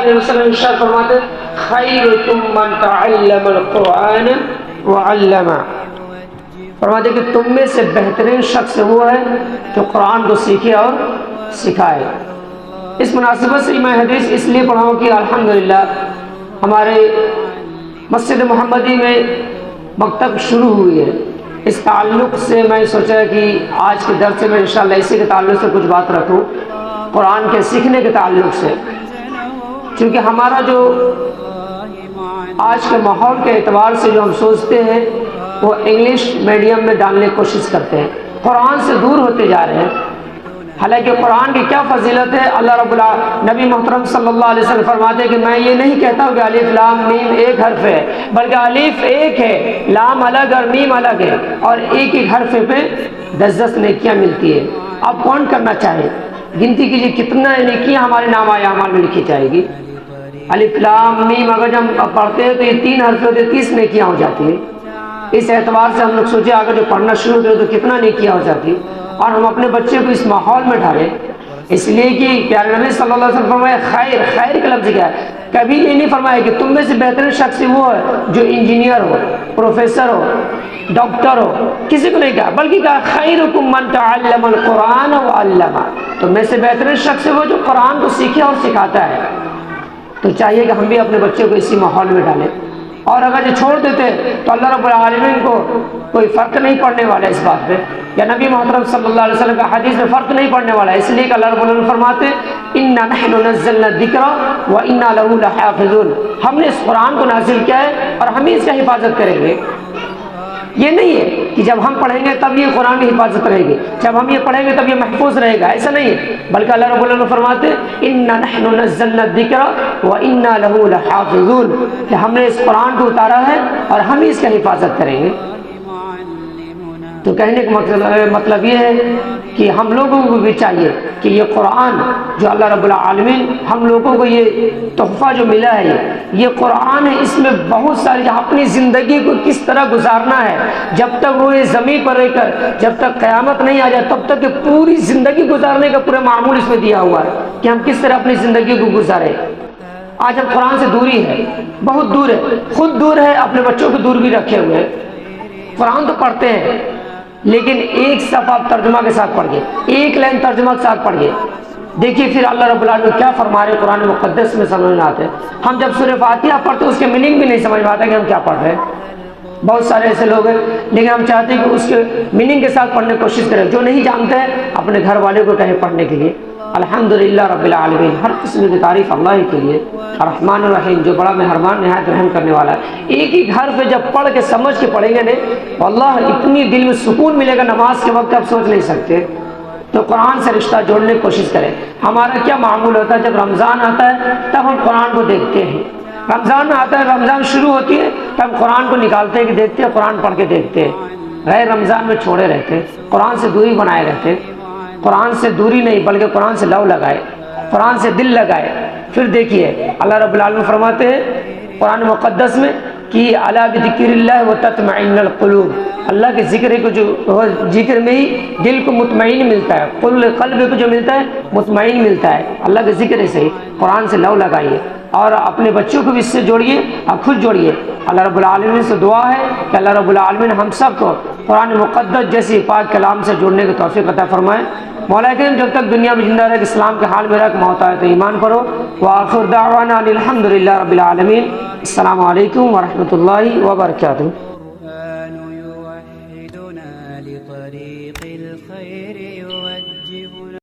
علیہ وسلم ارشاد فرماتے خیرکم من تعلم القرآن وعلمہ، فرماتے کہ تم میں سے بہترین شخص وہ ہے جو قرآن کو سیکھے اور سکھائے۔ اس مناسبت سے میں حدیث اس لیے پڑھا ہوں کہ الحمدللہ ہمارے مسجد محمدی میں مکتب شروع ہوئی ہے۔ اس تعلق سے میں سوچا کہ آج کے درس میں انشاءاللہ اسی کے تعلق سے کچھ بات رکھوں، قرآن کے سیکھنے کے تعلق سے، چونکہ ہمارا جو آج کے ماحول کے اعتبار سے جو ہم سوچتے ہیں وہ انگلش میڈیم میں ڈالنے کی کوشش کرتے ہیں، قرآن سے دور ہوتے جا رہے ہیں۔ حالانکہ قرآن کی کیا فضیلت ہے، اللہ رب نبی محترم صلی اللہ علیہ وسلم فرماتے ہیں کہ میں یہ نہیں کہتا ہوں کہ الف لام میم ایک حرف ہے، بلکہ الف ایک ہے، لام الگ اور میم الگ ہے، اور ایک ایک حرف پہ 10 نیکیاں ملتی ہے۔ اب کون کرنا چاہے، گنتی کیجیے کتنا نیکیاں ہمارے نام اعمال میں لکھی جائے گی۔ الف لام میم اگر جب ہم پڑھتے ہیں تو یہ 3 حرف ہوتے 30 نیکیاں ہو جاتی ہیں۔ اس اعتبار سے ہم لوگ سوچے اگر جو پڑھنا شروع ہوتے تو کتنا نیکیاں ہو جاتی، اور ہم اپنے بچے کو اس ماحول میں ڈالیں، اس لیے کہ پیارے نبی صلی اللہ علیہ وسلم فرمایا خیر، خیر کا لفظ کیا ہے، کبھی یہ نہیں فرمایا کہ تم میں سے بہترین شخص وہ ہے جو انجینئر ہو، پروفیسر ہو، ڈاکٹر ہو، کسی کو نہیں کہا، بلکہ کہا خیرکم من تعلم القرآن وعلمہ، تم میں سے بہترین شخص وہ جو قرآن کو سیکھے اور سکھاتا ہے۔ تو چاہیے کہ ہم بھی اپنے بچے کو اسی ماحول میں ڈالیں، اور اگر یہ چھوڑ دیتے تو اللہ رب العالمین کو کوئی فرق نہیں پڑنے والا اس بات پہ، یا نبی محترم صلی اللہ علیہ وسلم کا حدیث میں فرق نہیں پڑنے والا ہے، اس لیے کہ اللہ رب العالمین فرماتے اِنَّا نَحْنُ نَزَّلْنَا الذِّكْرَ وَإِنَّا لَهُ لَحَافِظُونَ، ہم نے اس قرآن کو نازل کیا ہے اور ہم ہی اس کا حفاظت کریں گے۔ یہ نہیں ہے کہ جب ہم پڑھیں گے تب یہ قرآن کی حفاظت رہے گی، جب ہم یہ پڑھیں گے تب یہ محفوظ رہے گا، ایسا نہیں ہے، بلکہ اللہ رب العالمین فرماتے اِنَّا نَحْنُ نَزَّلْنَا الذِّكْرَ وَإِنَّا لَهُ لَحَافِظُونَ، کہ ہم نے اس قرآن کو اتارا ہے اور ہم ہی اس کا حفاظت کریں گے۔ تو کہنے کا مطلب یہ ہے کہ ہم لوگوں کو بھی چاہیے کہ یہ قرآن جو اللہ رب العالمین ہم لوگوں کو یہ تحفہ جو ملا ہے، یہ قرآن ہے، اس میں بہت ساری اپنی زندگی کو کس طرح گزارنا ہے، جب تک وہ اس زمین پر رہ کر جب تک قیامت نہیں آ جائے تب تک کہ پوری زندگی گزارنے کا پورا معمول اس میں دیا ہوا ہے کہ ہم کس طرح اپنی زندگی کو گزاریں۔ آج ہم قرآن سے دوری ہے، بہت دور ہے، خود دور ہے، اپنے بچوں کو دور بھی رکھے ہوئے ہیں۔ قرآن تو پڑھتے ہیں لیکن ایک صفحہ ترجمہ کے ساتھ پڑھ گئے، ایک لائن ترجمہ کے ساتھ پڑھ گئے، دیکھیے پھر اللہ رب العالمین کیا فرما رہے قرآن مقدس میں سمجھ میں آتے ہیں۔ ہم جب سورہ فاتحہ پڑھتے اس کے میننگ بھی نہیں سمجھ میں آتا کہ ہم کیا پڑھ رہے ہیں۔ بہت سارے ایسے لوگ ہیں لیکن ہم چاہتے ہیں کہ اس کے میننگ کے ساتھ پڑھنے کی کوشش کریں، جو نہیں جانتے ہیں اپنے گھر والے کو کہیں پڑھنے کے لیے۔ الحمدللہ رب العالمین، ہر قسم کی تعریف اللہ کے لیے، الرحمن الرحیم جو بڑا مہربان نہایت رحم کرنے والا ہے۔ ایک ہی گھر پہ جب پڑھ کے سمجھ کے پڑھیں گے نہیں واللہ اتنی دل میں سکون ملے گا، نماز کے وقت آپ سوچ نہیں سکتے۔ تو قرآن سے رشتہ جوڑنے کی کوشش کریں۔ ہمارا کیا معمول ہوتا ہے، جب رمضان آتا ہے تب ہم قرآن کو دیکھتے ہیں، رمضان آتا ہے، رمضان شروع ہوتی ہے تب قرآن کو نکالتے ہیں کہ دیکھتے ہیں، قرآن پڑھ کے دیکھتے ہیں۔ غیر رمضان میں چھوڑے رہتے، قرآن سے دوری بنائے رہتے۔ قرآن سے دوری نہیں بلکہ قرآن سے لو لگائے، قرآن سے دل لگائے۔ پھر دیکھیے اللہ رب العالمین فرماتے ہیں قرآن مقدس میں کہ الا بذکر اللہ وتطمئن القلوب، اللہ کے ذکر کو جو ذکر میں ہی دل کو مطمئن ملتا ہے، قلب کو جو ملتا ہے مطمئن ملتا ہے، اللہ کے ذکر سے ہی۔ قرآن سے لو لگائیے اور اپنے بچوں کو بھی اس سے جوڑیے اور خود جوڑیے۔ اللہ رب العالمین سے دعا ہے کہ اللہ رب العالمین ہم سب کو قرآن مقدس جیسی پاک کلام سے جڑنے کی توفیق عطا فرمائے۔ مولا کریم جب تک دنیا میں زندہ رہے اسلام کے حال میں رہ کے موت آئے تو ایمان کرو۔ وآخر دعوانا الحمدللہ رب العالمین۔ السلام علیکم ورحمۃ اللہ وبرکاتہ۔